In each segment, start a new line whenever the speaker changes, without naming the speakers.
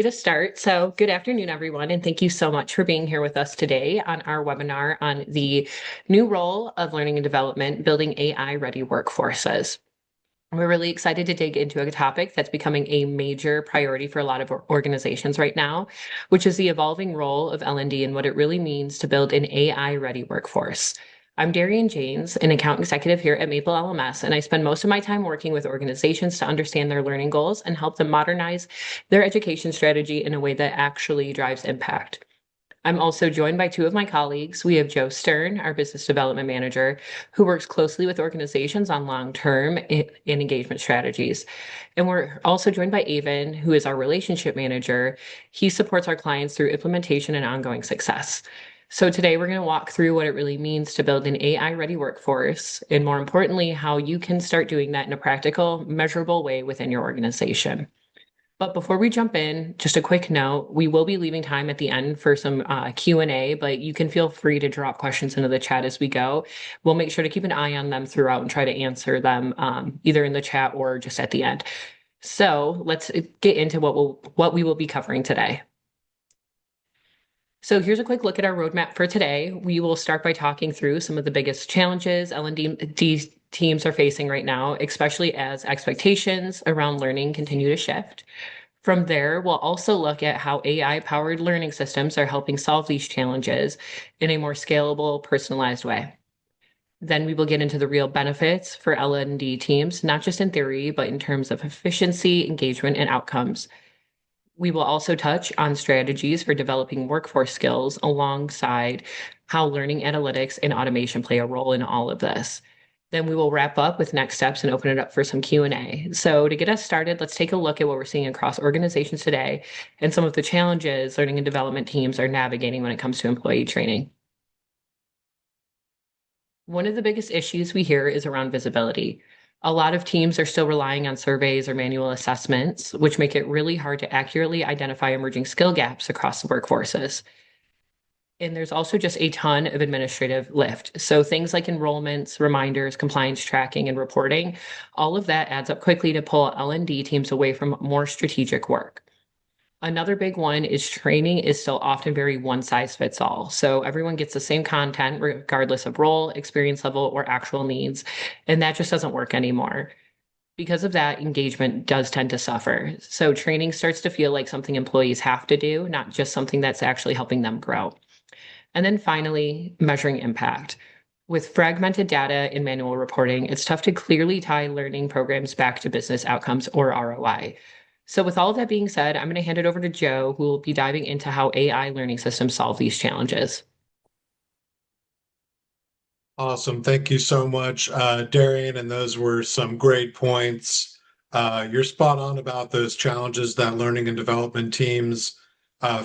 To start. So, good afternoon, everyone, and thank you so much for being here with us today on our webinar on the new role of learning and development, building AI ready workforces. We're really excited to dig into a topic that's becoming a major priority for a lot of organizations right now, which is the evolving role of L&D and what it really means to build an AI ready workforce. I'm Darrean Janes, an account executive here at MapleLMS, and I spend most of my time working with organizations to understand their learning goals and help them modernize their education strategy in a way that actually drives impact. I'm also joined by two of my colleagues. We have Joe Stern, our business development manager, who works closely with organizations on long-term and engagement strategies. And we're also joined by Avin, who is our relationship manager. He supports our clients through implementation and ongoing success. So today we're going to walk through what it really means to build an AI-ready workforce, and more importantly, how you can start doing that in a practical, measurable way within your organization. But before we jump in, just a quick note, we will be leaving time at the end for some Q&A, but you can feel free to drop questions into the chat as we go. We'll make sure to keep an eye on them throughout and try to answer them either in the chat or just at the end. So let's get into what we will be covering today. So here's a quick look at our roadmap for today. We will start by talking through some of the biggest challenges L&D teams are facing right now, especially as expectations around learning continue to shift. From there, we'll also look at how AI-powered learning systems are helping solve these challenges in a more scalable, personalized way. Then we will get into the real benefits for L&D teams, not just in theory, but in terms of efficiency, engagement, and outcomes. We will also touch on strategies for developing workforce skills alongside how learning analytics and automation play a role in all of this. Then we will wrap up with next steps and open it up for some Q&A. So to get us started, let's take a look at what we're seeing across organizations today and some of the challenges learning and development teams are navigating when it comes to employee training. One of the biggest issues we hear is around visibility. A lot of teams are still relying on surveys or manual assessments, which make it really hard to accurately identify emerging skill gaps across the workforces. And there's also just a ton of administrative lift. So things like enrollments, reminders, compliance tracking, and reporting, all of that adds up quickly to pull L&D teams away from more strategic work. Another big one is training is still often very one size fits all. So everyone gets the same content regardless of role, experience level, or actual needs. And that just doesn't work anymore. Because of that, engagement does tend to suffer. So training starts to feel like something employees have to do, not just something that's actually helping them grow. And then finally, measuring impact. With fragmented data and manual reporting, it's tough to clearly tie learning programs back to business outcomes or ROI. So with all of that being said, I'm going to hand it over to Joe, who will be diving into how AI learning systems solve these challenges.
Awesome. Thank you so much, Darrean. And those were some great points. You're spot on about those challenges that learning and development teams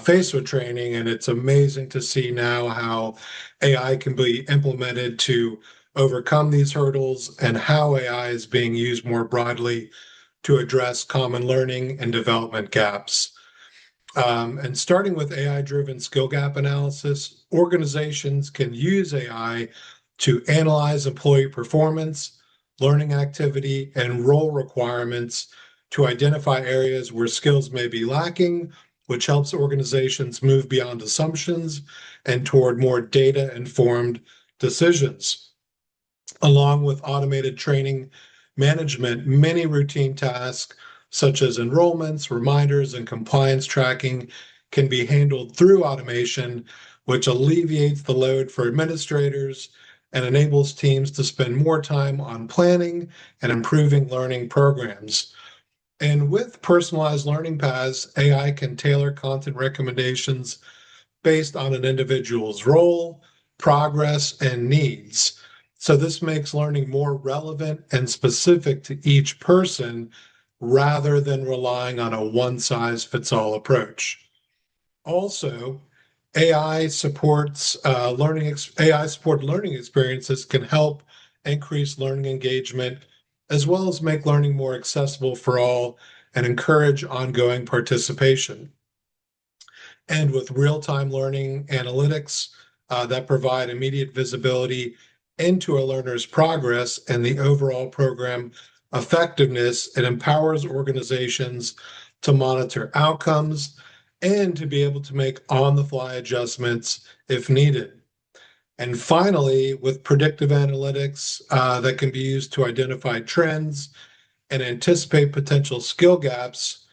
face with training. And it's amazing to see now how AI can be implemented to overcome these hurdles and how AI is being used more broadly to address common learning and development gaps. And starting with AI-driven skill gap analysis, organizations can use AI to analyze employee performance, learning activity, and role requirements to identify areas where skills may be lacking, which helps organizations move beyond assumptions and toward more data-informed decisions. Along with automated training management, many routine tasks such as enrollments, reminders, and compliance tracking can be handled through automation, which alleviates the load for administrators and enables teams to spend more time on planning and improving learning programs. And with personalized learning paths, AI can tailor content recommendations based on an individual's role, progress, and needs. So this makes learning more relevant and specific to each person rather than relying on a one-size-fits-all approach. Also, AI supports AI-supported learning experiences can help increase learning engagement, as well as make learning more accessible for all and encourage ongoing participation. And with real-time learning analytics that provide immediate visibility into a learner's progress and the overall program effectiveness, it empowers organizations to monitor outcomes and to be able to make on-the-fly adjustments if needed. And finally, with predictive analytics that can be used to identify trends and anticipate potential skill gaps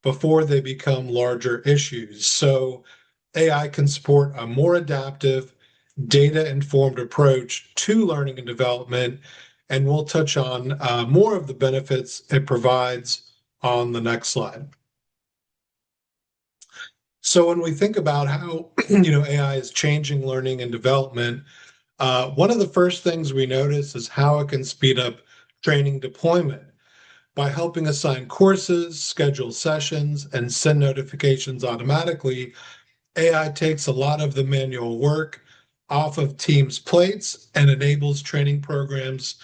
before they become larger issues. So AI can support a more adaptive, data-informed approach to learning and development, and we'll touch on more of the benefits it provides on the next slide. So when we think about how AI is changing learning and development, one of the first things we notice is how it can speed up training deployment by helping assign courses, schedule sessions, and send notifications automatically. AI takes a lot of the manual work off of teams' plates and enables training programs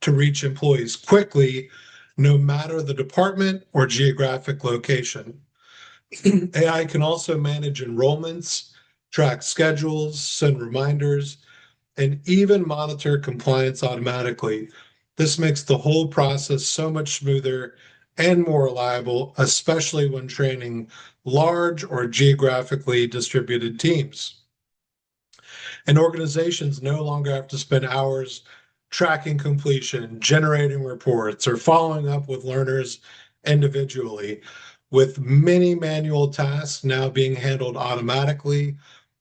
to reach employees quickly, no matter the department or geographic location. AI can also manage enrollments, track schedules, send reminders, and even monitor compliance automatically. This makes the whole process so much smoother and more reliable, especially when training large or geographically distributed teams. And organizations no longer have to spend hours tracking completion, generating reports, or following up with learners individually. With many manual tasks now being handled automatically,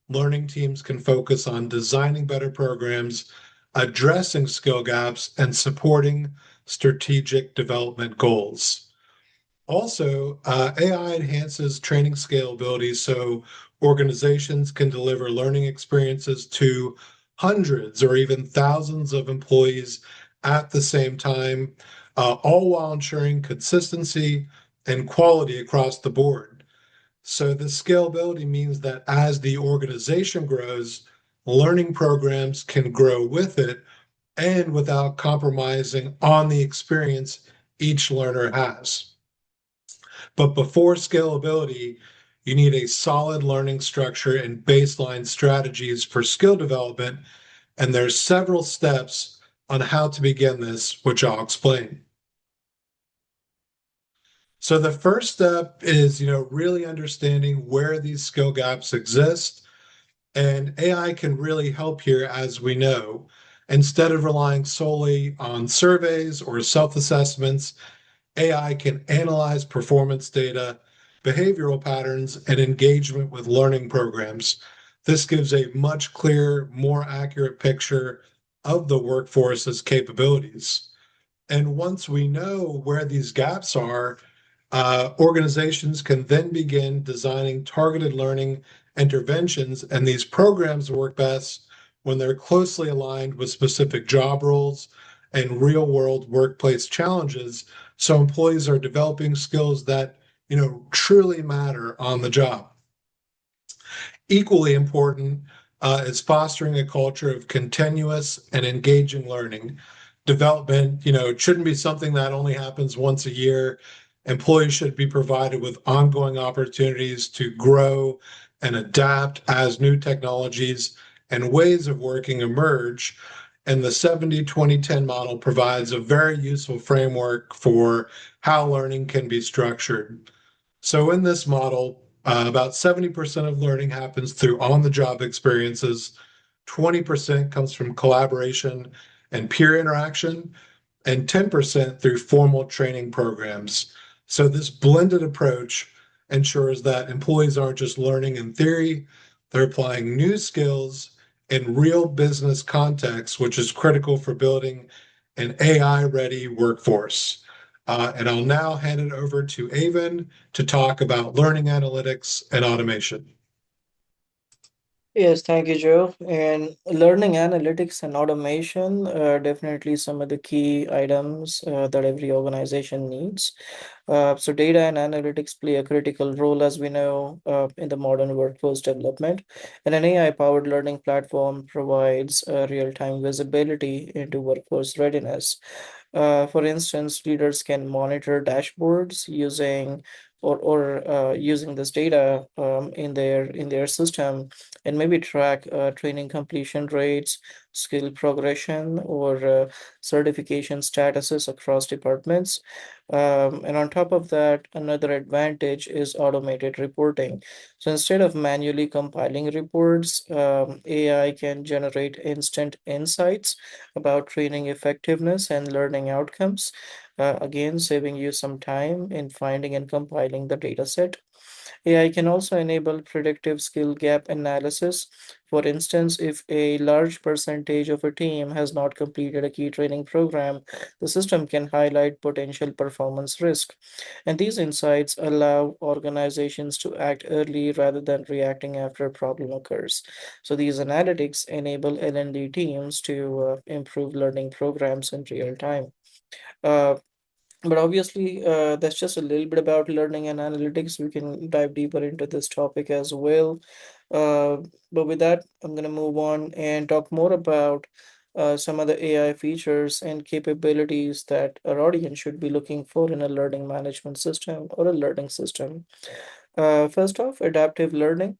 learning teams can focus on designing better programs, addressing skill gaps, and supporting strategic development goals. Also, AI enhances training scalability so organizations can deliver learning experiences to hundreds or even thousands of employees at the same time, all while ensuring consistency and quality across the board. So the scalability means that as the organization grows, learning programs can grow with it and without compromising on the experience each learner has. But before scalability, you need a solid learning structure and baseline strategies for skill development. And there's several steps on how to begin this, which I'll explain. So the first step is, really understanding where these skill gaps exist. And AI can really help here, as we know. Instead of relying solely on surveys or self-assessments, AI can analyze performance data, behavioral patterns, and engagement with learning programs. This gives a much clearer, more accurate picture of the workforce's capabilities. And once we know where these gaps are, organizations can then begin designing targeted learning interventions, and these programs work best when they're closely aligned with specific job roles and real-world workplace challenges, so employees are developing skills that truly matter on the job. Equally important is fostering a culture of continuous and engaging learning. Development, it shouldn't be something that only happens once a year. Employees should be provided with ongoing opportunities to grow and adapt as new technologies and ways of working emerge. And the 70-20-10 model provides a very useful framework for how learning can be structured. So in this model, about 70% of learning happens through on-the-job experiences, 20% comes from collaboration and peer interaction, and 10% through formal training programs. So this blended approach ensures that employees aren't just learning in theory, they're applying new skills in real business context, which is critical for building an AI-ready workforce. And I'll now hand it over to Avin to talk about learning analytics and automation.
Yes, thank you, Joe. And learning analytics and automation are definitely some of the key items that every organization needs. So data and analytics play a critical role, as we know, in the modern workforce development. And an AI-powered learning platform provides real-time visibility into workforce readiness. For instance, leaders can monitor dashboards using or using this data in their system, and maybe track training completion rates, skill progression, or certification statuses across departments. And on top of that, another advantage is automated reporting. So instead of manually compiling reports, AI can generate instant insights about training effectiveness and learning outcomes, again, saving you some time in finding and compiling the data set. AI can also enable predictive skill gap analysis. For instance, if a large percentage of a team has not completed a key training program, the system can highlight potential performance risk. And these insights allow organizations to act early rather than reacting after a problem occurs. So these analytics enable L&D teams to improve learning programs in real time. Uh, but obviously, that's just a little bit about learning and analytics. We can dive deeper into this topic as well. Uh, but with that, I'm going to move on and talk more about some of the AI features and capabilities that our audience should be looking for in a learning management system or a learning system. First off, adaptive learning.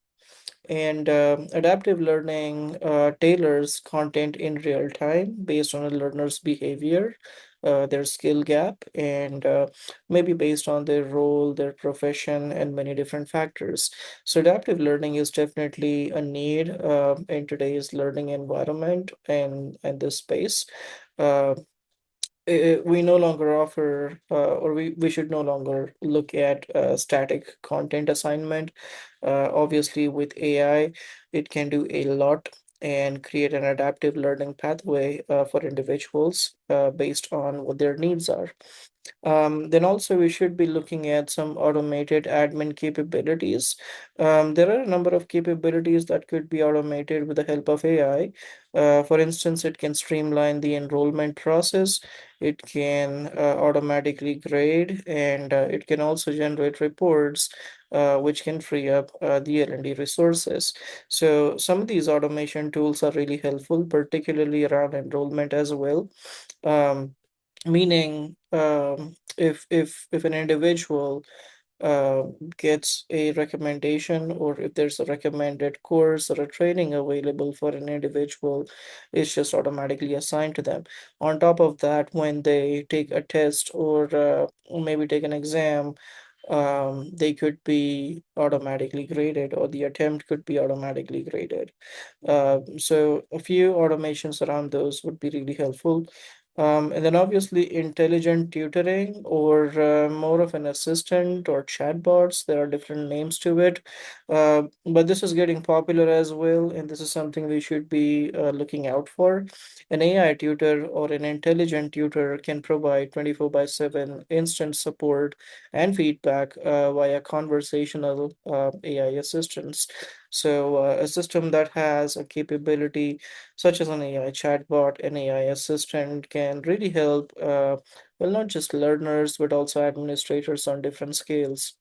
And adaptive learning tailors content in real time based on a learner's behavior, their skill gap, and maybe based on their role, their profession, and many different factors. So, adaptive learning is definitely a need in today's learning environment and this space. Uh, we no longer offer, or we should no longer look at static content assignment. Obviously, with AI, it can do a lot and create an adaptive learning pathway for individuals based on what their needs are. Then also we should be looking at some automated admin capabilities. There are a number of capabilities that could be automated with the help of AI. For instance, it can streamline the enrollment process, it can automatically grade, and it can also generate reports, which can free up the L&D resources. So some of these automation tools are really helpful, particularly around enrollment as well. Um, Meaning, if an individual uh, gets a recommendation, or if there's a recommended course or a training available for an individual, it's just automatically assigned to them. On top of that, when they take a test or maybe take an exam, they could be automatically graded, or the attempt could be automatically graded. So a few automations around those would be really helpful. And then obviously intelligent tutoring, or more of an assistant or chatbots. There are different names to it, but this is getting popular as well, and this is something we should be looking out for. An AI tutor or an intelligent tutor can provide 24 by 7 instant support and feedback via conversational AI assistants. So, a system that has a capability such as an AI chatbot, an AI assistant can really help, well, not just learners, but also administrators on different scales.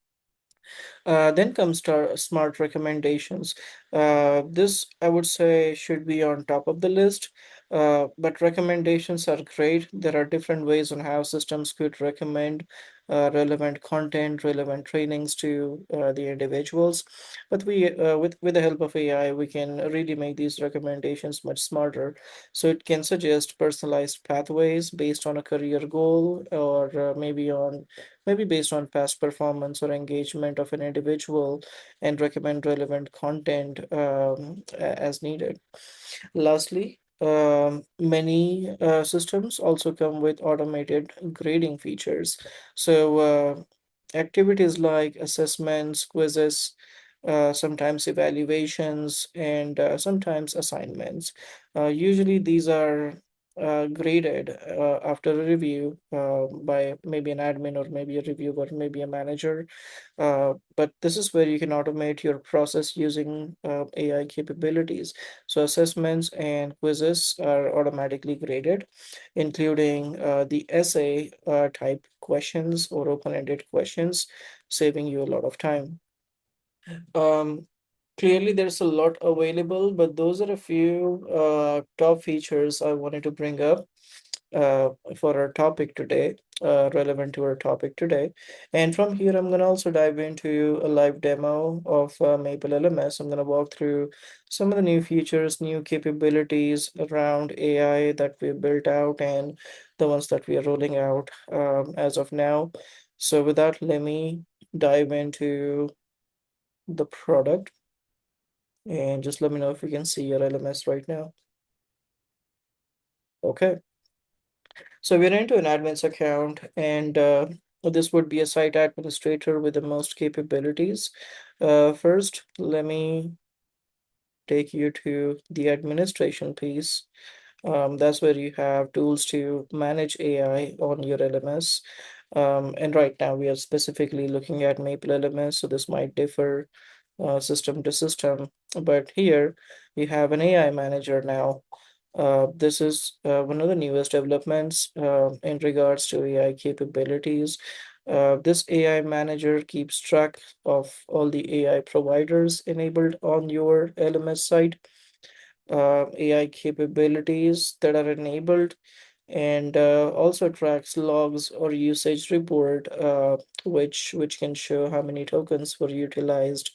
Then comes smart recommendations. This, I would say, should be on top of the list. But recommendations are great. There are different ways on how systems could recommend relevant content, relevant trainings to the individuals. But with the help of AI, we can really make these recommendations much smarter. So it can suggest personalized pathways based on a career goal, or maybe based on past performance or engagement of an individual, and recommend relevant content as needed. Lastly, many systems also come with automated grading features. So, activities like assessments, quizzes, sometimes evaluations, and sometimes assignments. Usually, these are graded after a review by maybe an admin, or maybe a reviewer, maybe a manager. But this is where you can automate your process using AI capabilities. So assessments and quizzes are automatically graded, including the essay type questions or open-ended questions, saving you a lot of time. Um, Clearly, there's a lot available, but those are a few top features I wanted to bring up. for our topic today, relevant to our topic today. And from here, I'm going to also dive into a live demo of MapleLMS. I'm going to walk through some of the new features, new capabilities around AI that we built out and the ones that we are rolling out as of now. So with that, let me dive into the product and just let me know if you can see your LMS right now. Okay. So we're into an admin's account, and this would be a site administrator with the most capabilities. First, let me take you to the administration piece. That's where you have tools to manage AI on your LMS. And right now we are specifically looking at MapleLMS, so this might differ system to system. But here you have an AI manager now. This is one of the newest developments in regards to AI capabilities. This AI manager keeps track of all the AI providers enabled on your LMS site, AI capabilities that are enabled, and also tracks logs or usage report, which can show how many tokens were utilized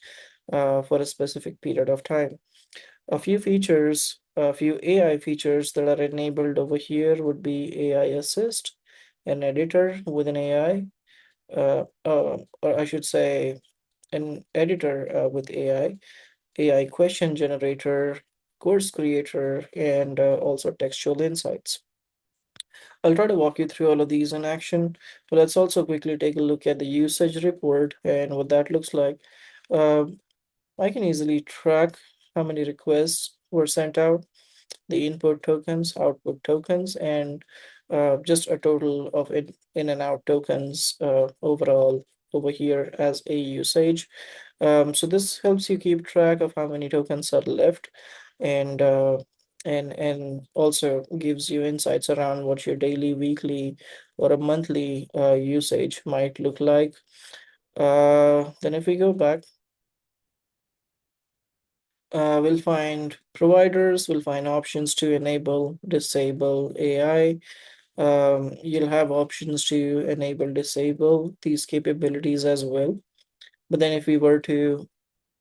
for a specific period of time. A few AI features that are enabled over here would be AI Assist, an editor with an AI, or I should say, an editor with AI question generator, course creator, and also textual insights. I'll try to walk you through all of these in action, but let's also quickly take a look at the usage report and what that looks like. Uh, I can easily track how many requests were sent out, the input tokens, output tokens, and just a total of in and out tokens overall over here as a usage. So this helps you keep track of how many tokens are left, and and also gives you insights around what your daily, weekly, or a monthly usage might look like. Then if we go back, we'll find providers, we'll find options to enable, disable AI. You'll have options to enable, disable these capabilities as well. But then if we were to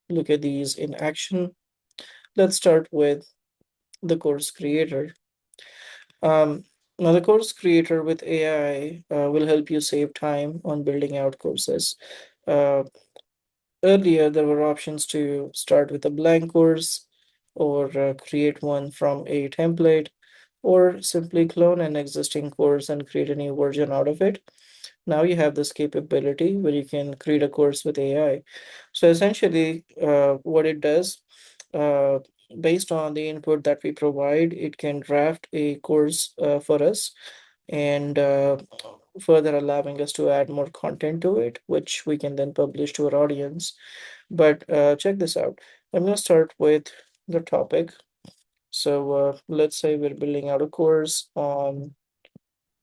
look at these in action, let's start with the course creator. Now the course creator with AI will help you save time on building out courses. Uh, Earlier, there were options to start with a blank course or create one from a template or simply clone an existing course and create a new version out of it. Now you have this capability where you can create a course with AI. So essentially, what it does, uh, based on the input that we provide, it can draft a course for us and further allowing us to add more content to it, which we can then publish to our audience. But check this out. I'm going to start with the topic. So let's say we're building out a course on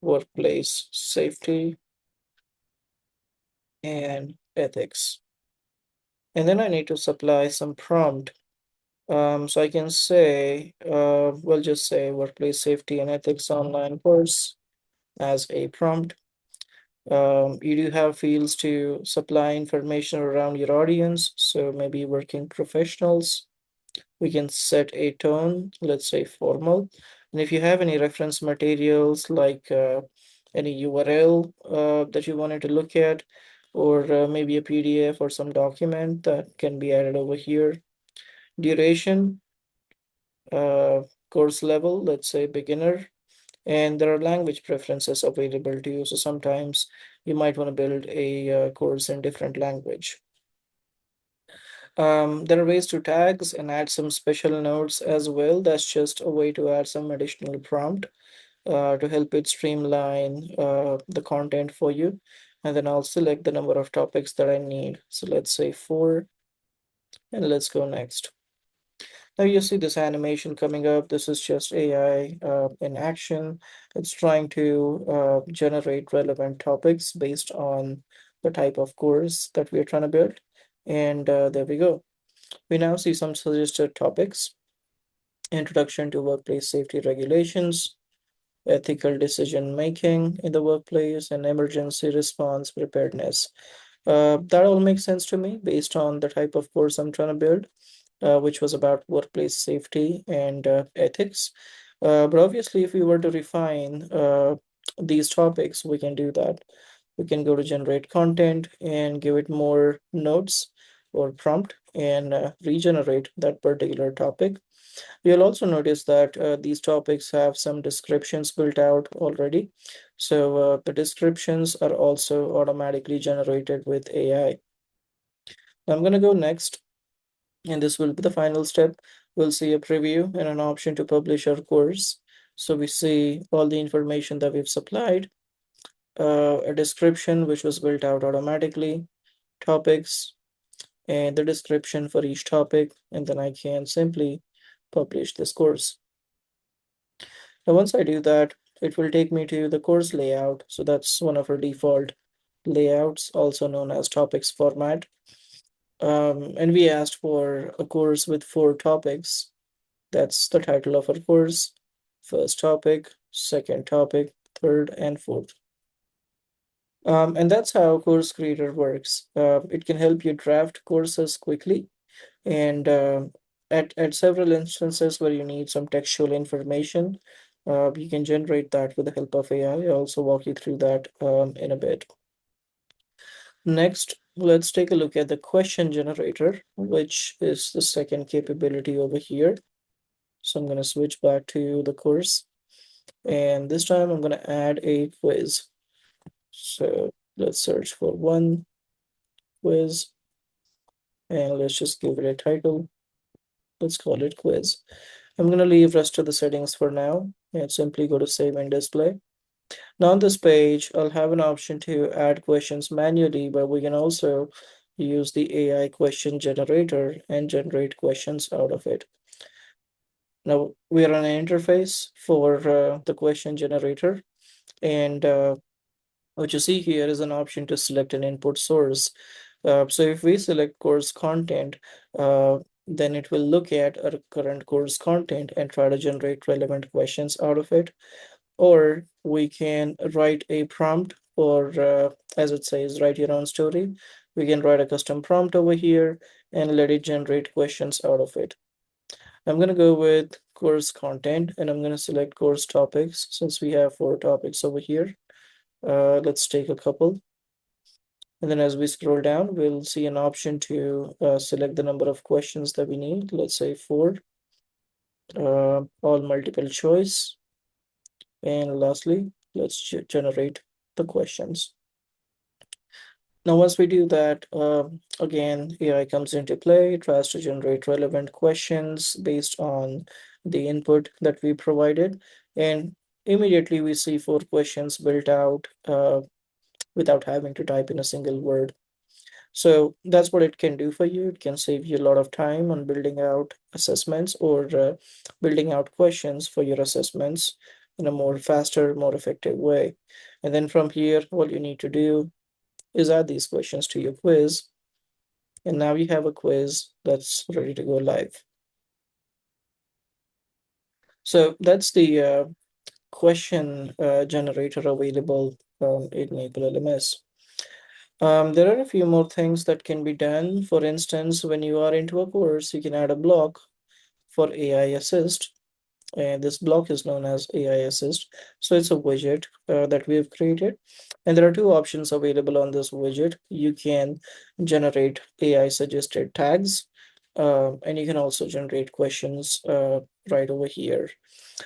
workplace safety and ethics. And then I need to supply some prompt. So I can say, we'll just say workplace safety and ethics online course as a prompt. You do have fields to supply information around your audience. So maybe working professionals. We can set a tone, let's say formal. And if you have any reference materials like any URL that you wanted to look at, or maybe a PDF or some document that can be added over here. Duration, uh, course level, let's say beginner, and there are language preferences available to you. So sometimes you might want to build a course in different language. There are ways to tags and add some special notes as well. That's just a way to add some additional prompt to help it streamline the content for you. And then I'll select the number of topics that I need. So let's say 4, and let's go next. Now you see this animation coming up. This is just AI in action. It's trying to generate relevant topics based on the type of course that we're trying to build. And there we go. We now see some suggested topics: introduction to workplace safety regulations, ethical decision making in the workplace, and emergency response preparedness. That all makes sense to me based on the type of course I'm trying to build, which was about workplace safety and ethics. But obviously, if we were to refine these topics, we can do that. We can go to generate content and give it more notes or prompt and regenerate that particular topic. You'll also notice that these topics have some descriptions built out already. So the descriptions are also automatically generated with AI. I'm going to go next, and this will be the final step. We'll see a preview and an option to publish our course. So we see all the information that we've supplied, a description which was built out automatically, topics, and the description for each topic, and then I can simply publish this course. Now, once I do that, it will take me to the course layout. So that's one of our default layouts, also known as topics format. And we asked for a course with 4 topics. That's the title of our course: first topic, second topic, third, and fourth. And that's how Course Creator works. It can help you draft courses quickly, and at several instances where you need some textual information, you can generate that with the help of AI. I'll also walk you through that in a bit. Next, let's take a look at the question generator, which is the second capability over here. So I'm going to switch back to the course, and this time I'm going to add a quiz. So let's search for one quiz, and let's just give it a title. Let's call it quiz. I'm going to leave rest of the settings for now and simply go to save and display. Now on this page, I'll have an option to add questions manually, but we can also use the AI question generator and generate questions out of it. Now we are on an interface for the question generator, and what you see here is an option to select an input source. So if we select course content, then it will look at our current course content and try to generate relevant questions out of it. Or we can write a prompt, or as it says, write your own story. We can write a custom prompt over here and let it generate questions out of it. I'm going to go with course content, and I'm going to select course topics since we have 4 topics over here. Let's take a couple. And then as we scroll down, we'll see an option to select the number of questions that we need. Let's say 4, all multiple choice. And lastly, let's generate the questions. Now, once we do that, again, AI comes into play, tries to generate relevant questions based on the input that we provided. And immediately we see 4 questions built out without having to type in a single word. So that's what it can do for you. It can save you a lot of time on building out assessments or building out questions for your assessments in a more faster, more effective way. And then from here, all you need to do is add these questions to your quiz. And now you have a quiz that's ready to go live. So that's the question generator available in MapleLMS. There are a few more things that can be done. For instance, when you are into a course, you can add a block for AI Assist. And this block is known as AI Assist. So it's a widget that we have created. And there are 2 options available on this widget. You can generate AI suggested tags, and you can also generate questions right over here.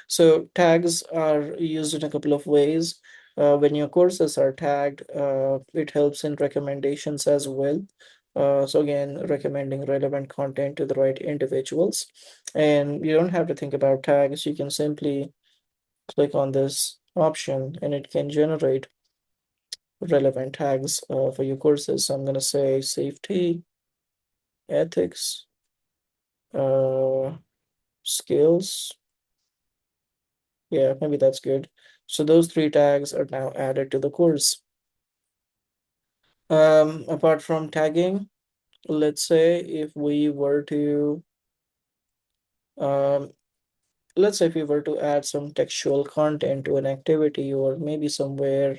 So tags are used in a couple of ways. When your courses are tagged, it helps in recommendations as well. So again, recommending relevant content to the right individuals. And you don't have to think about tags. You can simply click on this option and it can generate relevant tags for your courses. So I'm going to say safety, ethics, skills. Yeah, maybe that's good. So those 3 tags are now added to the course. Apart from tagging, let's say if we were to let's say if we were to add some textual content to an activity or maybe somewhere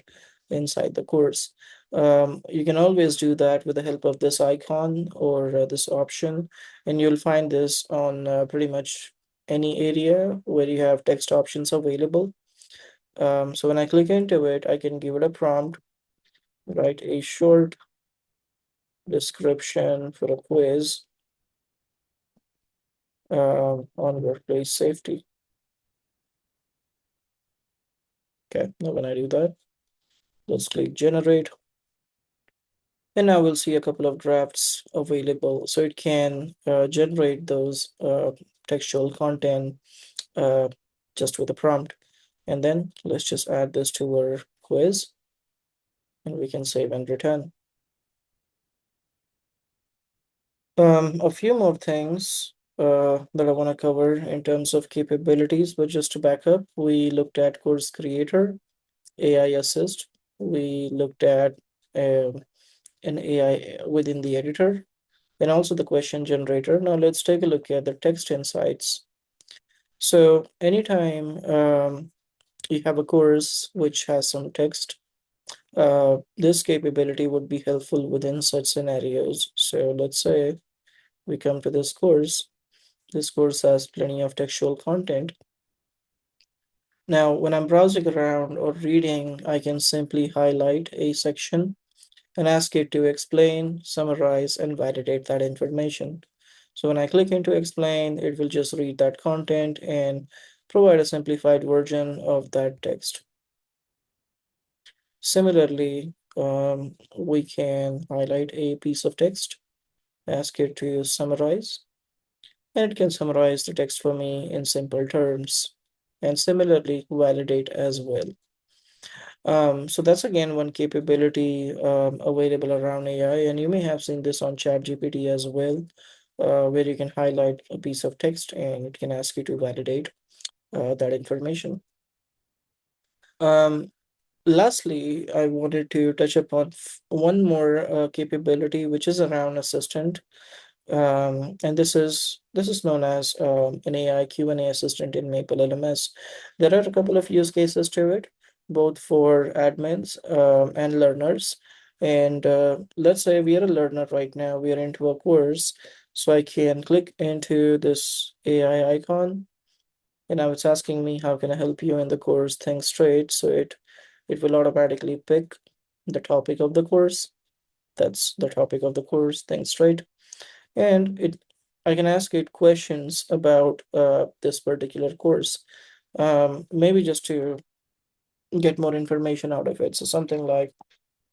inside the course, you can always do that with the help of this icon or this option, and you'll find this on pretty much any area where you have text options available. So when I click into it, I can give it a prompt, write a short description for a quiz on workplace safety. Okay, now when I do that, let's click generate. And now we'll see a couple of drafts available. So it can generate those textual content uh, just with a prompt. And then let's just add this to our quiz and we can save and return. A few more things that I want to cover in terms of capabilities, but just to back up, we looked at course creator, AI assist. We looked at an AI within the editor, and also the question generator. Now let's take a look at the text insights. So anytime you have a course which has some text, this capability would be helpful within such scenarios. So let's say we come to this course. This course has plenty of textual content. Now, when I'm browsing around or reading, I can simply highlight a section and ask it to explain, summarize, and validate that information. So when I click into explain, it will just read that content and provide a simplified version of that text. Similarly, we can highlight a piece of text, ask it to summarize, and it can summarize the text for me in simple terms, and similarly validate as well. So that's again one capability available around AI, and you may have seen this on ChatGPT as well, where you can highlight a piece of text and it can ask you to validate that information. Lastly, I wanted to touch upon one more capability, which is around assistant. And this is known as an AI Q&A assistant in MapleLMS. There are a couple of use cases to it, both for admins and learners. And let's say we are a learner right now, we are into a course, so I can click into this AI icon, and now it's asking me how can I help you in the course, think straight. So it will automatically pick the topic of the course. That's the topic of the course, think straight, and I can ask it questions about this particular course, maybe just to get more information out of it. So something like,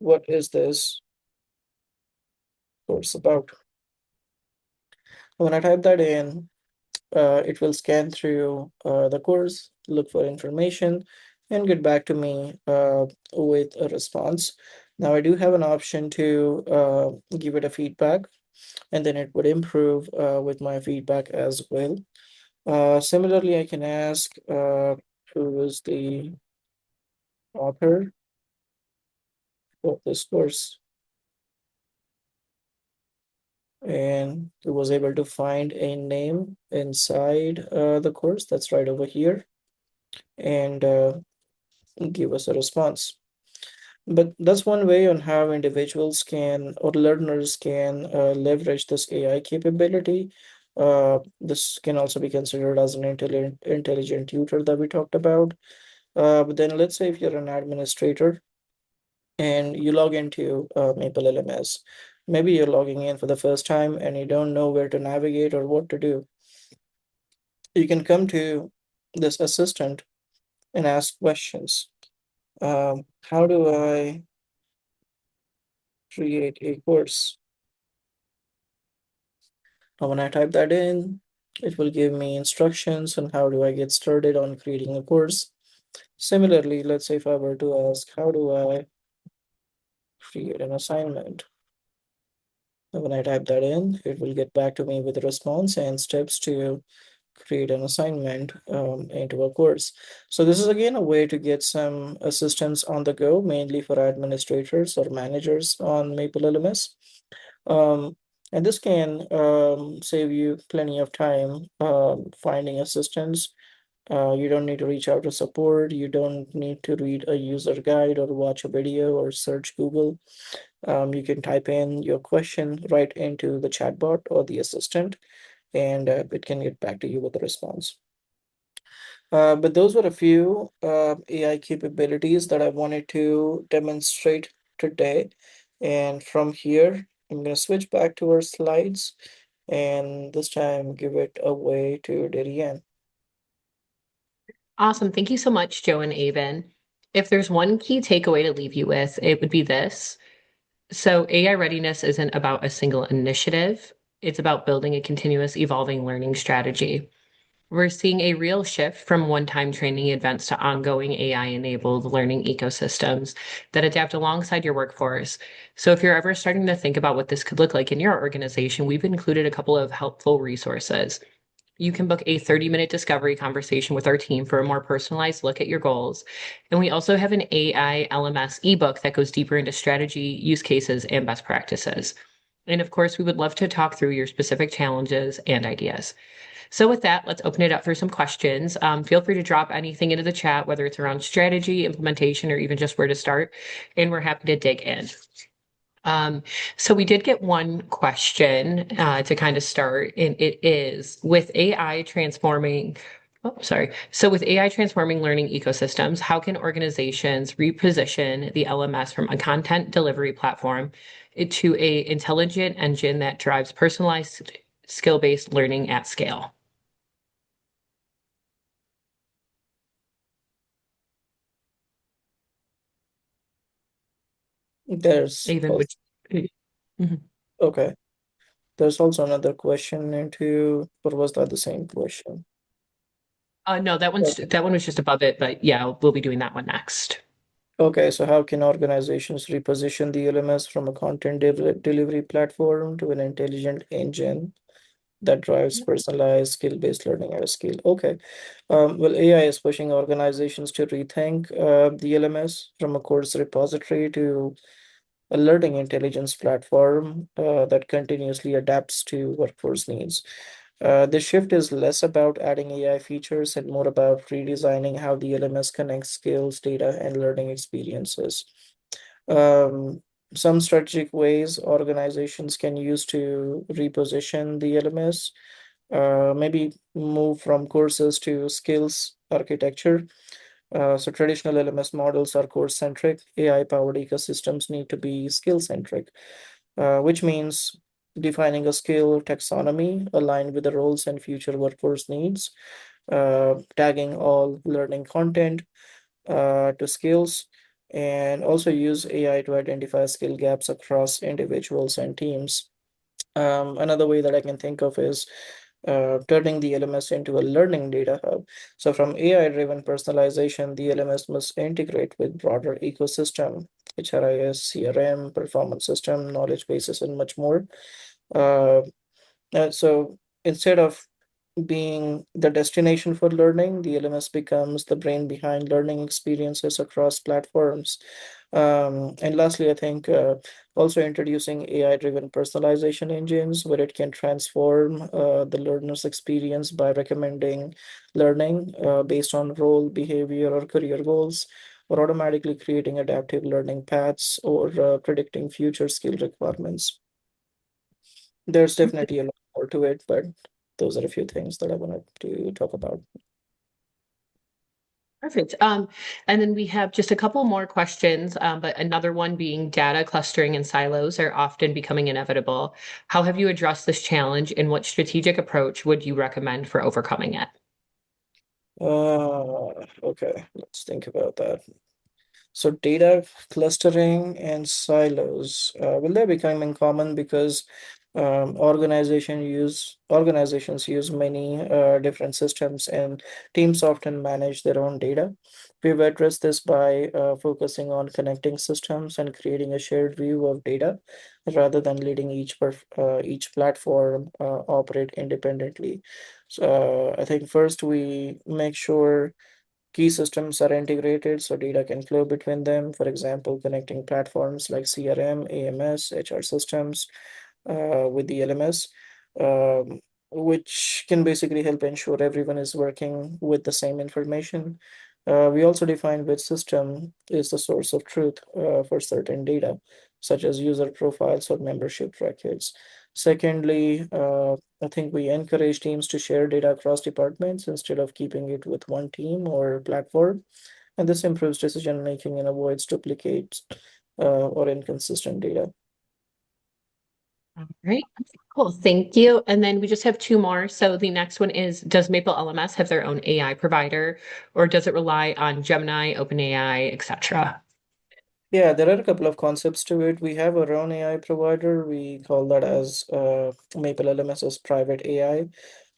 what is this course about? When I type that in, it will scan through the course, look for information, and get back to me with a response. Now I do have an option to give it a feedback, and then it would improve with my feedback as well. Similarly, I can ask who is the author of this course, and it was able to find a name inside the course that's right over here, and give us a response. But that's one way on how individuals can or learners can leverage this AI capability. This can also be considered as an intelligent tutor that we talked about. But then let's say if you're an administrator and you log into MapleLMS, maybe you're logging in for the first time and you don't know where to navigate or what to do. You can come to this assistant and ask questions. How do I create a course? Now, when I type that in, it will give me instructions on how do I get started on creating a course. Similarly, let's say if I were to ask, how do I create an assignment? And when I type that in, it will get back to me with a response and steps to create an assignment into a course. So this is again a way to get some assistance on the go, mainly for administrators or managers on MapleLMS. Um, and this can save you plenty of time finding assistance You don't need to reach out to support. You don't need to read a user guide or watch a video or search Google. You can type in your question right into the chatbot or the assistant, and it can get back to you with a response. But those were a few AI capabilities that I wanted to demonstrate today. And from here, I'm going to switch back to our slides and this time give it away to Darrean.
Awesome. Thank you so much, Joe and Avin. If there's one key takeaway to leave you with, it would be this. So, AI readiness isn't about a single initiative, it's about building a continuous evolving learning strategy. We're seeing a real shift from one time training events to ongoing AI enabled learning ecosystems that adapt alongside your workforce. So, if you're ever starting to think about what this could look like in your organization, we've included a couple of helpful resources. You can book a 30-minute discovery conversation with our team for a more personalized look at your goals. And we also have an AI LMS ebook that goes deeper into strategy, use cases, and best practices. And of course, we would love to talk through your specific challenges and ideas. So, with that, let's open it up for some questions. Feel free to drop anything into the chat, whether it's around strategy, implementation, or even just where to start. And we're happy to dig in. So we did get one question to kind of start, and it is with AI transforming. Oh, sorry. So with AI transforming learning ecosystems, how can organizations reposition the LMS from a content delivery platform to a intelligent engine that drives personalized skill-based learning at scale?
There's
Even
also,
which. Mhm.
okay. There's also another question into, or was that the same question?
No,
Okay.
that one was just above it, but yeah, we'll be doing that one next.
Okay, so how can organizations reposition the LMS from a content delivery platform to an intelligent engine that drives personalized skill-based learning at a scale? Okay. Well, AI is pushing organizations to rethink the LMS from a course repository to a learning intelligence platform that continuously adapts to workforce needs. The shift is less about adding AI features and more about redesigning how the LMS connects skills, data, and learning experiences. Um, some strategic ways organizations can use to reposition the LMS, maybe move from courses to skills architecture. So traditional LMS models are course centric. AI-powered ecosystems need to be skill centric, which means defining a skill taxonomy aligned with the roles and future workforce needs, tagging all learning content to skills, and also use AI to identify skill gaps across individuals and teams. Another way that I can think of is turning the LMS into a learning data hub. So from AI-driven personalization, the LMS must integrate with broader ecosystem, HRIS, CRM, performance system, knowledge bases, and much more. Uh, so instead of being the destination for learning, the LMS becomes the brain behind learning experiences across platforms. And lastly, I think also introducing AI-driven personalization engines where it can transform the learner's experience by recommending learning based on role, behavior, or career goals, or automatically creating adaptive learning paths or predicting future skill requirements. There's definitely a lot more to it, but those are a few things that I wanted to talk about.
Perfect. And then we have just a couple more questions, but another one being data clustering and silos are often becoming inevitable. How have you addressed this challenge, and what strategic approach would you recommend for overcoming it?
Okay, let's think about that. So data clustering and silos, will they becoming common because organizations use many different systems and teams often manage their own data. We've addressed this by focusing on connecting systems and creating a shared view of data rather than letting each platform operate independently. So I think first we make sure key systems are integrated so data can flow between them. For example, connecting platforms like CRM, AMS, HR systems with the LMS. Um, which can basically help ensure everyone is working with the same information. We also define which system is the source of truth for certain data, such as user profiles or membership records. Secondly, I think we encourage teams to share data across departments instead of keeping it with one team or platform. And this improves decision making and avoids duplicates or inconsistent data.
All right. Cool. Thank you. And then we just have two more. So the next one is, does MapleLMS have their own AI provider, or does it rely on Gemini, OpenAI, etc.?
Yeah, there are a couple of concepts to it. We have our own AI provider. We call that as MapleLMS as private AI.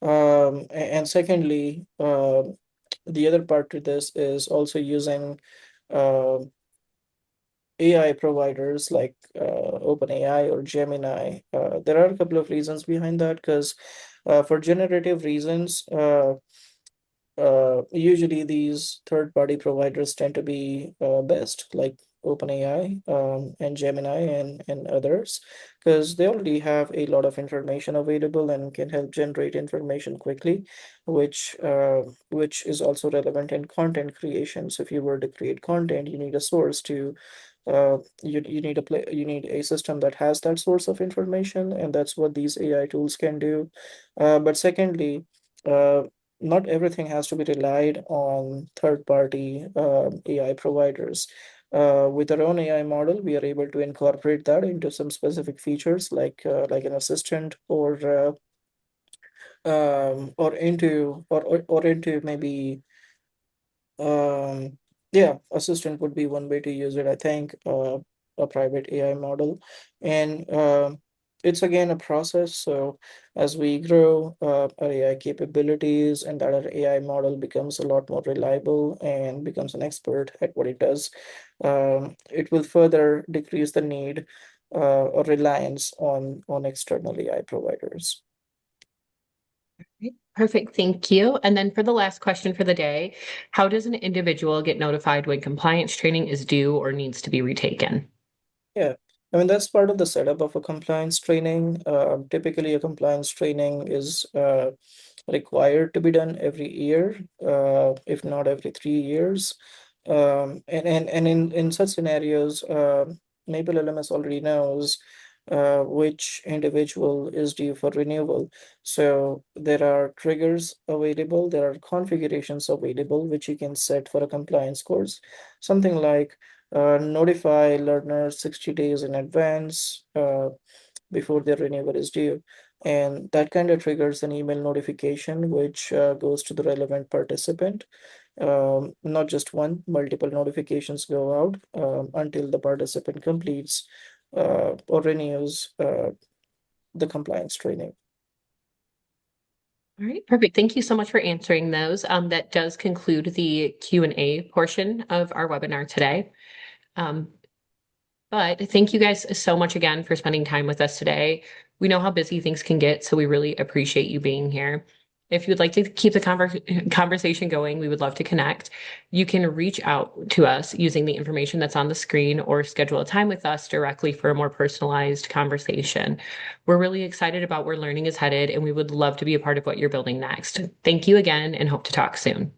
And secondly, the other part to this is also using uh, AI providers like OpenAI or Gemini. There are a couple of reasons behind that because for generative reasons, usually these third-party providers tend to be best, like OpenAI and Gemini and others, because they already have a lot of information available and can help generate information quickly, which is also relevant in content creation. So if you were to create content, you need a source to you need a system that has that source of information, and that's what these AI tools can do. But secondly, uh, not everything has to be relied on third-party AI providers. With our own AI model, we are able to incorporate that into some specific features like an assistant or into maybe yeah, assistant would be one way to use it, I think, a private AI model. And it's again a process. So as we grow our AI capabilities and that our AI model becomes a lot more reliable and becomes an expert at what it does, it will further decrease the need or reliance on external AI providers.
Perfect. Thank you. And then for the last question for the day, how does an individual get notified when compliance training is due or needs to be retaken?
Yeah, I mean, that's part of the setup of a compliance training. Typically, a compliance training is required to be done every year, if not every 3 years. And in such scenarios, MapleLMS already knows which individual is due for renewal. So there are triggers available, there are configurations available which you can set for a compliance course. Something like notify learners 60 days in advance before their renewal is due. And that kind of triggers an email notification which goes to the relevant participant. Not just one, multiple notifications go out until the participant completes or renews the compliance training.
All right, perfect. Thank you so much for answering those. That does conclude the Q&A portion of our webinar today. Um, But thank you guys so much again for spending time with us today. We know how busy things can get, so we really appreciate you being here. If you'd like to keep the conversation going, we would love to connect. You can reach out to us using the information that's on the screen or schedule a time with us directly for a more personalized conversation. We're really excited about where learning is headed, and we would love to be a part of what you're building next. Thank you again and hope to talk soon.